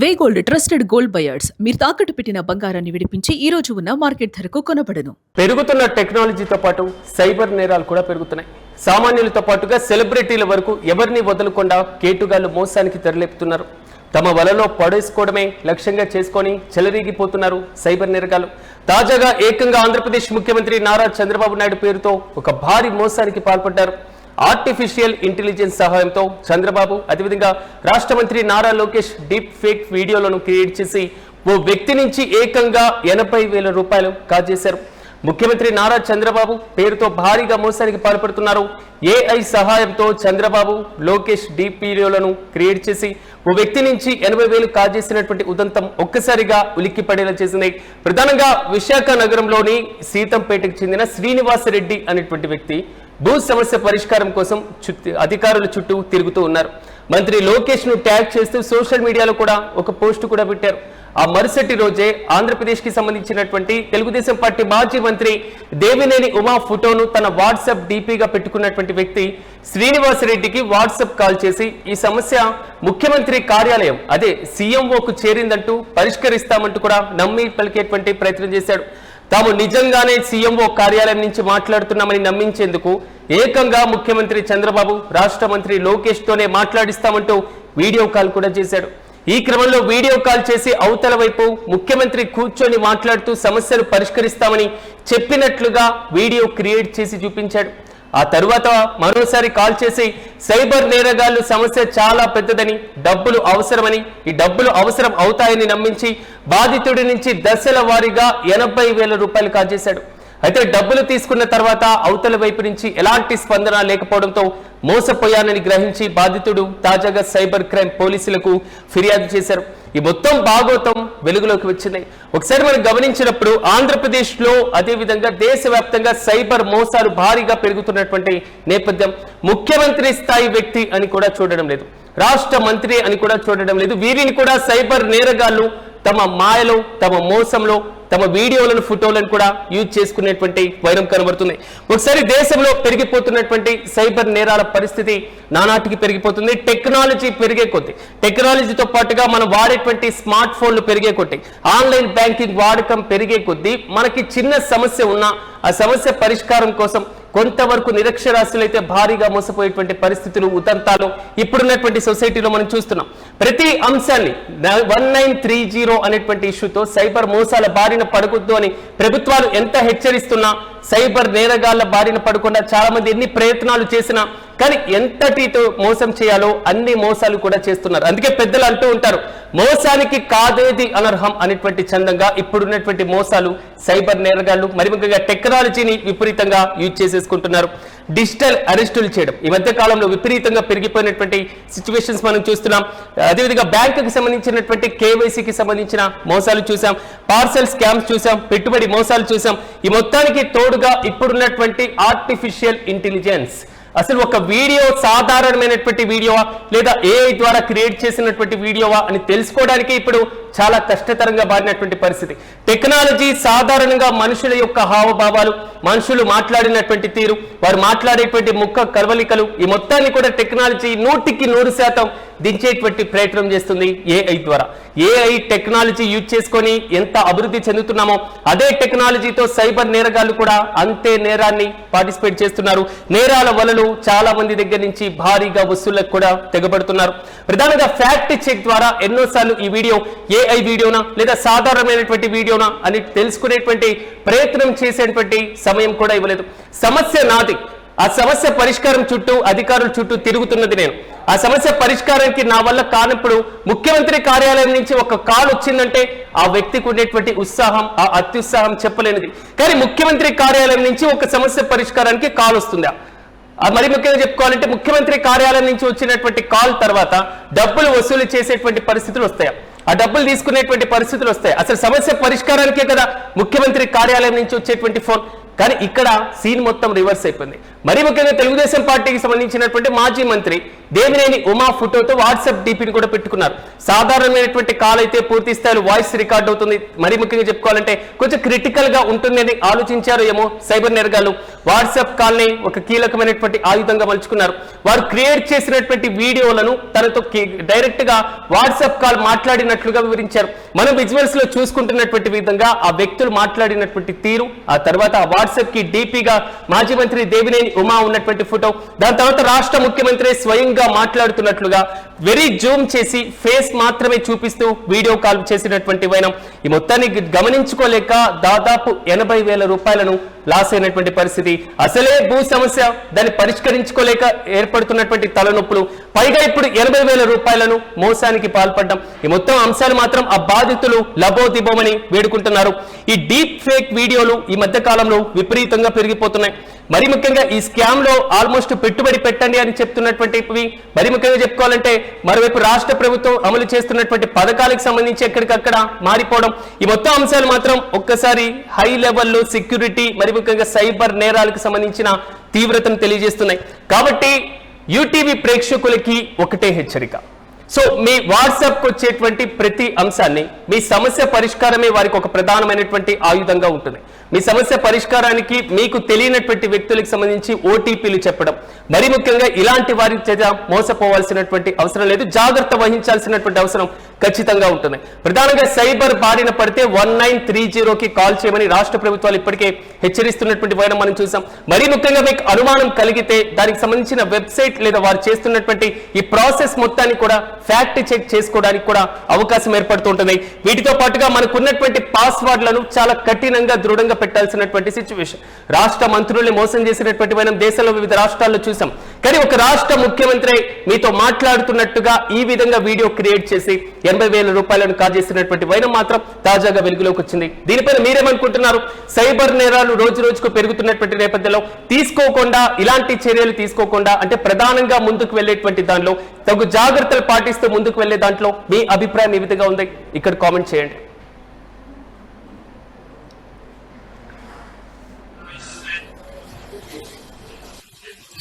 వే gold trusted gold buyers మీరు తాకట్టు పెట్టిన బంగారాన్ని విడిపించి ఈ రోజు ఉన్న మార్కెట్ ధరకు కొనబడను. పెరుగుతున్న టెక్నాలజీతో పాటు సైబర్ నేరాలు కూడా పెరుగుతున్నాయి. సామాన్యులతో పాటుగా సెలబ్రిటీల వరకు ఎవరిని వదలకుండా కేటుగాళ్లు మోసానికి తెరలేపుతున్నారు. తమ వలలో పడేసుకోవడమే లక్ష్యంగా చేసుకొని చెలరేగిపోతున్నారు సైబర్ నేరగాళ్లు. తాజాగా ఏకంగా ఆంధ్రప్రదేశ్ ముఖ్యమంత్రి నారా చంద్రబాబు నాయుడు పేరుతో ఒక భారీ మోసానికి పాల్పడ్డారు. ఆర్టిఫిషియల్ ఇంటెలిజెన్స్ సహాయంతో చంద్రబాబు అదేవిధంగా రాష్ట్ర మంత్రి నారా లోకేష్ డీప్ ఫేక్ వీడియోలను క్రియేట్ చేసి ఓ వ్యక్తి నుంచి ఏకంగా 80,000 రూపాయలు కాజేశారు. ముఖ్యమంత్రి నారా చంద్రబాబు పేరుతో భారీగా మోసానికి పాల్పడుతున్నారు. ఏఐ సహాయంతో చంద్రబాబు లోకేష్ డీప్ వీడియోలను క్రియేట్ చేసి ఓ వ్యక్తి నుంచి 80,000 కాజేసినటువంటి ఉదంతం ఒక్కసారిగా ఉలిక్కి పడేలా చేసింది. ప్రధానంగా విశాఖ నగరంలోని సీతంపేటకు చెందిన శ్రీనివాసరెడ్డి అనేటువంటి వ్యక్తి భూ సమస్య పరిష్కారం కోసం అధికారుల చుట్టూ తిరుగుతూ ఉన్నారు. మంత్రి లోకేష్ ను ట్యాగ్ చేస్తూ సోషల్ మీడియాలో కూడా ఒక పోస్ట్ కూడా పెట్టారు. ఆ మరుసటి రోజే ఆంధ్రప్రదేశ్ కి సంబంధించినటువంటి తెలుగుదేశం పార్టీ మాజీ మంత్రి దేవినేని ఉమా ఫోటోను తన వాట్సాప్ డీపీగా పెట్టుకున్నటువంటి వ్యక్తి శ్రీనివాసరెడ్డికి వాట్సాప్ కాల్ చేసి ఈ సమస్య ముఖ్యమంత్రి కార్యాలయం అదే సీఎంఓకు చేరిందంటూ పరిష్కరిస్తామంటూ కూడా నమ్మి పలికేటువంటి ప్రయత్నం చేశాడు. తాము నిజంగానే సీఎంఓ కార్యాలయం నుంచి మాట్లాడుతున్నామని నమ్మించేందుకు ఏకంగా ముఖ్యమంత్రి చంద్రబాబు రాష్ట్ర మంత్రి లోకేష్ తోనే మాట్లాడిస్తామంటూ వీడియో కాల్ కూడా చేశాడు. ఈ క్రమంలో వీడియో కాల్ చేసి అవతల వైపు ముఖ్యమంత్రి కూర్చొని మాట్లాడుతూ సమస్యను పరిష్కరిస్తామని చెప్పినట్లుగా వీడియో క్రియేట్ చేసి చూపించాడు. ఆ తరువాత మరోసారి కాల్ చేసి సైబర్ నేరగాళ్లు సమస్య చాలా పెద్దదని, డబ్బులు అవసరమని, ఈ డబ్బులు అవసరం అవుతాయని నమ్మించి బాధితుడి నుంచి దశల వారీగా 80,000 రూపాయలు కాజేశాడు. అయితే డబ్బులు తీసుకున్న తర్వాత అవతల వైపు నుంచి ఎలాంటి స్పందన లేకపోవడంతో మోసపోయానని గ్రహించి బాధితుడు తాజాగా సైబర్ క్రైమ్ పోలీసులకు ఫిర్యాదు చేశారు. ఈ మొత్తం భాగోతం వెలుగులోకి వచ్చింది. ఒకసారి మనం గమనించినప్పుడు ఆంధ్రప్రదేశ్లో అదేవిధంగా దేశవ్యాప్తంగా సైబర్ మోసాలు భారీగా పెరుగుతున్నటువంటి నేపథ్యం ముఖ్యమంత్రి స్థాయి వ్యక్తి అని కూడా చూడడం లేదు, రాష్ట్ర మంత్రి అని కూడా చూడడం లేదు. వీరిని కూడా సైబర్ నేరగాళ్లు తమ మాయలో, తమ మోసంలో, తమ వీడియోలను ఫోటోలను కూడా యూజ్ చేసుకునేటువంటి వైరం కనబడుతుంది. ఒకసారి దేశంలో పెరిగిపోతున్నటువంటి సైబర్ నేరాల పరిస్థితి నానాటికి పెరిగిపోతుంది. టెక్నాలజీ పెరిగే కొద్దీ, టెక్నాలజీతో పాటుగా మనం వాడేటువంటి స్మార్ట్ ఫోన్లు పెరిగే కొద్దీ, ఆన్లైన్ బ్యాంకింగ్ వాడకం పెరిగే కొద్దీ మనకి చిన్న సమస్య ఉన్నా ఆ సమస్య పరిష్కారం కోసం కొంతవరకు నిరక్షరాస్యులైతే భారీగా మోసపోయేటువంటి పరిస్థితులు, ఉదంతాలు ఇప్పుడున్నటువంటి సొసైటీలో మనం చూస్తున్నాం. ప్రతి అంశాన్ని 1930 అనేటువంటి ఇష్యూతో సైబర్ మోసాల బారిన పడకూడదు అని ప్రభుత్వాలు ఎంత హెచ్చరిస్తున్నా సైబర్ నేరగాళ్ల బారిన పడకుండా చాలా మంది ఎన్ని ప్రయత్నాలు చేసినా కానీ ఎంతటితో మోసం చేయాలో అన్ని మోసాలు కూడా చేస్తున్నారు. అందుకే పెద్దలు అంటూ ఉంటారు, మోసానికి కాదేది అనర్హం అనేటువంటి చందంగా ఇప్పుడున్నటువంటి మోసాలు సైబర్ నేరగాళ్లు మరి ముఖ్యంగా టెక్నాలజీని విపరీతంగా యూజ్ చేసేసుకుంటున్నారు. డిజిటల్ అరెస్టులు చేయడం ఈ మధ్య కాలంలో విపరీతంగా పెరిగిపోయినటువంటి సిచ్యువేషన్స్ మనం చూస్తున్నాం. అదేవిధంగా బ్యాంకుకి సంబంధించినటువంటి కేవైసీకి సంబంధించిన మోసాలు చూసాం, పార్సల్ స్కామ్స్ చూసాం, పెట్టుబడి మోసాలు చూసాం. ఈ మొత్తానికి తోడుగా ఇప్పుడున్నటువంటి ఆర్టిఫిషియల్ ఇంటెలిజెన్స్, అసలు ఒక వీడియో సాధారణమైనటువంటి వీడియోవా లేదా ఏఐ ద్వారా క్రియేట్ చేసినటువంటి వీడియోవా అని తెలుసుకోవడానికి ఇప్పుడు చాలా కష్టతరంగా మారినటువంటి పరిస్థితి. టెక్నాలజీ సాధారణంగా మనుషుల యొక్క హావభావాలు, మనుషులు మాట్లాడినటువంటి తీరు, వారు మాట్లాడేటువంటి ముఖ కవలికలు ఈ మొత్తాన్ని కూడా టెక్నాలజీ 100% దించేటువంటి ప్రయత్నం చేస్తుంది ఏఐ ద్వారా. ఏఐ టెక్నాలజీ యూజ్ చేసుకొని ఎంత అభివృద్ధి చెందుతున్నామో అదే టెక్నాలజీతో సైబర్ నేరగాళ్లు కూడా అంతే నేరాన్ని పార్టిసిపేట్ చేస్తున్నారు. నేరాల వలలు చాలా మంది దగ్గర నుంచి భారీగా వసూళ్లకు కూడా తెగబడుతున్నారు. ప్రధానంగా ఫ్యాక్ట్ చెక్ ద్వారా ఎన్నోసార్లు ఈ వీడియో ఏఐ వీడియోనా లేదా సాధారణమైనటువంటి వీడియోనా అని తెలుసుకునేటువంటి ప్రయత్నం చేసేటువంటి సమయం కూడా ఇవ్వలేదు. సమస్య నాది, ఆ సమస్య పరిష్కారం చుట్టూ అధికారుల చుట్టూ తిరుగుతున్నది నేను. ఆ సమస్య పరిష్కారానికి నా వల్ల కానప్పుడు ముఖ్యమంత్రి కార్యాలయం నుంచి ఒక కాల్ వచ్చిందంటే ఆ వ్యక్తికి ఉండేటువంటి ఉత్సాహం, ఆ అత్యుత్సాహం చెప్పలేనిది. కానీ ముఖ్యమంత్రి కార్యాలయం నుంచి ఒక సమస్య పరిష్కారానికి కాల్ వస్తుందా? మరి ముఖ్యంగా చెప్పుకోవాలంటే ముఖ్యమంత్రి కార్యాలయం నుంచి వచ్చినటువంటి కాల్ తర్వాత డబ్బులు వసూలు చేసేటువంటి పరిస్థితులు వస్తాయా? ఆ డబ్బులు తీసుకునేటువంటి పరిస్థితులు వస్తాయి. అసలు సమస్య పరిష్కారానికే కదా ముఖ్యమంత్రి కార్యాలయం నుంచి వచ్చేటువంటి ఫోన్. కానీ ఇక్కడ సీన్ మొత్తం రివర్స్ అయిపోయింది. మరి ముఖ్యంగా తెలుగుదేశం పార్టీకి సంబంధించినటువంటి మాజీ మంత్రి దేవినేని ఉమా ఫోటోతో వాట్సాప్ డీపీని కూడా పెట్టుకున్నారు. సాధారణమైనటువంటి కాల్ అయితే పూర్తి స్థాయిలో వాయిస్ రికార్డ్ అవుతుంది. మరి ముఖ్యంగా చెప్పుకోవాలంటే కొంచెం క్రిటికల్ గా ఉంటుందని ఆలోచించారు ఏమో సైబర్ నేరగాళ్లు. వాట్సాప్ కాల్ ని ఒక కీలకమైనటువంటి ఆయుధంగా మలుచుకున్నారు. వారు క్రియేట్ చేసినటువంటి వీడియోలను తనతో డైరెక్ట్ గా వాట్సాప్ కాల్ మాట్లాడినట్లుగా వివరించారు. మనం విజువల్స్ లో చూసుకుంటున్నటువంటి విధంగా ఆ వ్యక్తులు మాట్లాడినటువంటి తీరు, ఆ తర్వాత వాట్సాప్ కి డీపీగా మాజీ మంత్రి దేవినేని ఉమా ఉన్నటువంటి ఫోటో, దాని తర్వాత రాష్ట్ర ముఖ్యమంత్రి స్వయంగా మాట్లాడుతున్నట్లుగా వెరీ జూమ్ చేసి ఫేస్ మాత్రమే చూపిస్తూ వీడియో కాల్ చేసినటువంటి వైనం. ఈ మొత్తాన్ని గమనించుకోలేక దాదాపు 80,000 రూపాయలను లాస్ అయినటువంటి పరిస్థితి. అసలే భూ సమస్య, దాన్ని పరిష్కరించుకోలేక ఏర్పడుతున్నటువంటి తలనొప్పులు, పైగా ఇప్పుడు 80,000 రూపాయలను మోసానికి పాల్పడ్డం. ఈ మొత్తం అంశాలు మాత్రం ఆ బాధితులు లబోదిబోమని వేడుకుంటున్నారు. ఈ డీప్ ఫేక్ వీడియోలు ఈ మధ్య కాలంలో విపరీతంగా పెరిగిపోతున్నాయి. మరి ముఖ్యంగా ఈ స్కామ్ లో ఆల్మోస్ట్ పెట్టుబడి పెట్టండి అని చెప్తున్నటువంటివి. మరి ముఖ్యంగా చెప్పుకోవాలంటే మరోవైపు రాష్ట్ర ప్రభుత్వం అమలు చేస్తున్నటువంటి పథకాలకు సంబంధించి ఎక్కడికక్కడ మారిపోవడం, ఈ మొత్తం అంశాలు మాత్రం ఒక్కసారి హై లెవెల్లో సెక్యూరిటీ, మరి ముఖ్యంగా సైబర్ నేరాలకు సంబంధించిన తీవ్రతను తెలియజేస్తున్నాయి. కాబట్టి యూటీవీ ప్రేక్షకులకి ఒకటే హెచ్చరిక. సో మీ వాట్సాప్కి వచ్చేటువంటి ప్రతి అంశాన్ని, మీ సమస్య పరిష్కారమే వారికి ఒక ప్రధానమైనటువంటి ఆయుధంగా ఉంటుంది. మీ సమస్య పరిష్కారానికి మీకు తెలియనటువంటి వ్యక్తులకు సంబంధించి ఓటీపీలు చెప్పడం, మరి ముఖ్యంగా ఇలాంటి వారి చేత మోసపోవాల్సినటువంటి అవసరం లేదు. జాగ్రత్త వహించాల్సినటువంటి అవసరం ఖచ్చితంగా ఉంటుంది. ప్రధానంగా సైబర్ బారిన పడితే 1930కి కాల్ చేయమని రాష్ట్ర ప్రభుత్వాలు ఇప్పటికే హెచ్చరిస్తున్నటువంటి వైనం మనం చూసాం. మరి ముఖ్యంగా మీకు అనుమానం కలిగితే దానికి సంబంధించిన వెబ్సైట్ లేదా వారు చేస్తున్నటువంటి ఈ ప్రాసెస్ మొత్తాన్ని కూడా ఫ్యాక్ట్ చెక్ చేసుకోవడానికి కూడా అవకాశం ఏర్పడుతుంటుంది. వీటితో పాటుగా మనకున్నటువంటి పాస్వర్డ్లను చాలా కఠినంగా దృఢంగా పెట్టాల్సినటువంటి సిచ్యువేషన్. రాష్ట్ర మంత్రుల్ని మోసం చేసినటువంటి వైనం దేశంలో వివిధ రాష్ట్రాల్లో చూసాం. కానీ ఒక రాష్ట్ర ముఖ్యమంత్రి మీతో మాట్లాడుతున్నట్టుగా ఈ విధంగా వీడియో క్రియేట్ చేసి 80,000 రూపాయలను కాజేసినటువంటి వైనం మాత్రం తాజాగా వెలుగులోకి వచ్చింది. దీనిపైన మీరేమనుకుంటున్నారు? సైబర్ నేరాలు రోజు రోజుకు పెరుగుతున్నటువంటి నేపథ్యంలో ఇలాంటి చర్యలు తీసుకోకుండా, అంటే ప్రధానంగా ముందుకు వెళ్లేటువంటి దానిలో తగు జాగ్రత్తలు పాటిస్తూ ముందుకు వెళ్లే దాంట్లో మీ అభిప్రాయం ఏ విధంగా ఉంది? ఇక్కడ కామెంట్ చేయండి.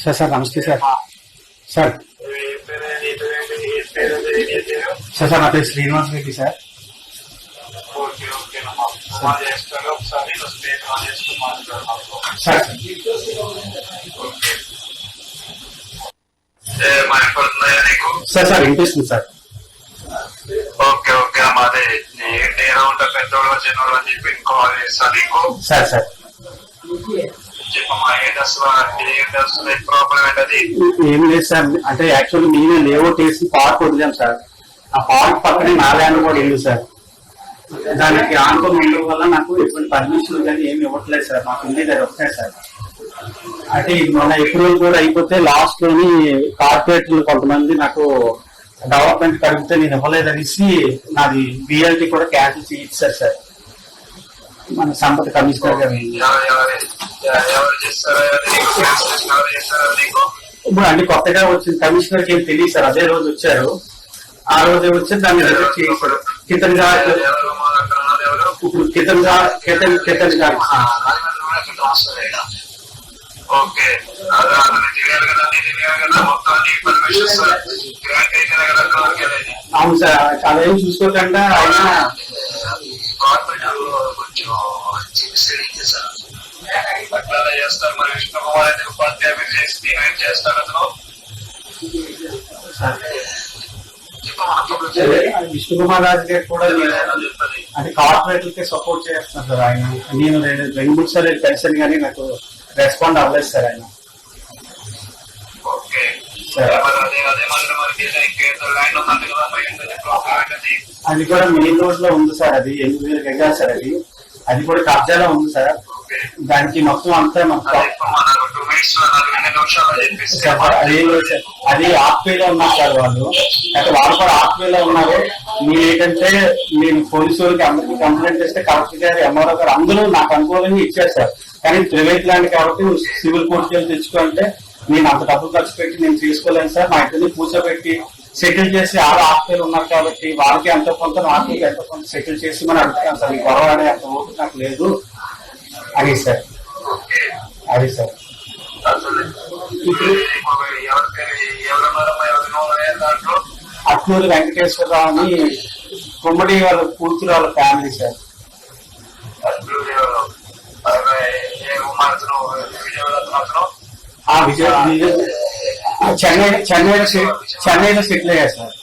సార్ నమస్తే సార్. సార్ నా పేరు శ్రీనివాస్ రెడ్డి సార్. సార్ వినిపిస్తుంది సార్. ఓకే ఓకే మాది నేను ఉంటా పెద్దోళ్ళు చిన్నోళ్ళు అని చెప్పి కాల్ చేస్తాను నీకు. సార్ సార్ చెప్పమ్మా ప్రాబ్లం ఏంటది? ఏం లేదు సార్, అంటే యాక్చువల్లీ నేనే లేఅవుట్ వేసి పార్క్ వదిలాం సార్. ఆ పార్క్ పక్కనే నా ల్యాండ్ కూడా ఉంది సార్. దానికి ఆనుకొని ఉండడం వల్ల నాకు ఎటువంటి పర్మిషన్ కానీ ఏమి ఇవ్వట్లేదు సార్. మాకు ఉండేది వస్తాయి సార్. అంటే ఇది మొన్న ఎప్రూవల్ కూడా అయిపోతే లాస్ట్ లోని కార్పొరేటర్లు కొంతమంది నాకు డెవలప్మెంట్ కడిగితే నేను ఇవ్వలేదనేసి నాది బిఎల్టీ కూడా క్యాన్సిల్ చేయించారు సార్ మన సంపద కమిషనర్ గారు. ఇప్పుడు అంటే కొత్తగా వచ్చిన కమిషనర్ కి ఏం తెలియదు సార్. అదే రోజు వచ్చారు, ఆ రోజే వచ్చి దాన్ని రిజెక్ట్ చేశారు. కితన్ గారు ఇప్పుడు కితన్ గారు ఓకే అవును సార్. అదేం చూసుకోకుండా ఆయన అట్లా చేస్తారు. మరి విష్ణు కుమార్ అయితే ఉపాధ్యాయ చేసి ఏం చేస్తారు అతను? విష్ణు కుమార్ రాజు గారు కూడా అంటే కార్పొరేట్లకే సపోర్ట్ చేస్తున్నారు సార్. ఆయన నేను 2-3 సార్లు కలిసాను కానీ నాకు రెస్పాండ్ అవ్వలేదు సార్ ఆయన. అది కూడా మెయిన్ రోడ్ లో ఉంది సార్. అది 8,000 గజాలు సార్. అది కూడా కబ్జాలో ఉంది సార్. దానికి మొత్తం అంతా అది ఆక్వేలో ఉన్నారు సార్ వాళ్ళు. అయితే వాళ్ళు కూడా ఆక్వేలో ఉన్నారు. నేనేంటంటే నేను పోలీసు వాళ్ళకి అందరికీ కంప్లైంట్ చేస్తే కలెక్టర్ గారు, ఎంఆర్ఓ గారు అందరూ నాకు అనుకూలంగా ఇచ్చారు సార్. కానీ ప్రైవేట్ ల్యాండ్ కాబట్టి సివిల్ కోర్టుకి వెళ్ళి తెచ్చుకుంటే నేను అంత డబ్బులు ఖర్చు పెట్టి నేను తీసుకోలేను సార్. మా ఇంటిని కూర్చోబెట్టి సెటిల్ చేసి ఆరు ఆక్వేలు ఉన్నారు కాబట్టి వాళ్ళకి ఎంత కొంత నాకు ఎంత కొంత సెటిల్ చేసి మనం అడుగుతాం సార్. ఈ గొడవ అనే అంత ఓపిక నాకు లేదు అది సార్. అది సార్ ఇప్పుడు ఎవరి పేరు ఎవరున్నారమ్మా ఎవరు దాంట్లో అట్లూరి వెంకటేశ్వరరావు అని గుమ్మడి వాళ్ళ కూతురు వాళ్ళ ఫ్యామిలీ సార్. చెన్నైలో సెటిల్ అయ్యారు సార్.